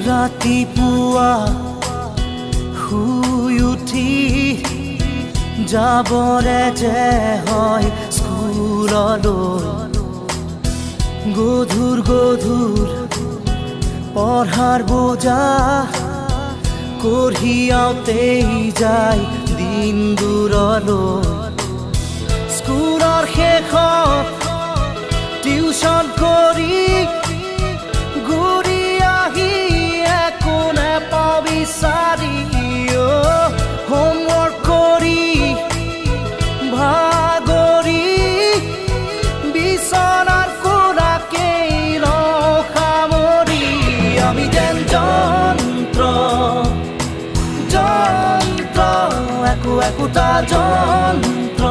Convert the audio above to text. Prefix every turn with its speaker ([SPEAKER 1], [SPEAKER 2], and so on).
[SPEAKER 1] ৰাতিপুৱা শুই উঠি যাবৰে যে হয় স্কুললৈ গধুৰ গধুৰ পঢ়াৰ বোজা কঢ়িয়াওঁতেই যায় দিন দূৰলৈ স্কুলৰ শেষত টিউচন কৰি ঘূৰি আহি একো নেপাওঁ বিচাৰি হোমৱৰ্ক কৰি ভাগৰি বিচনাৰ কোৰাকেই সামৰি আমি যেন যন্ত্ৰ একো একোটা যন্ত্ৰ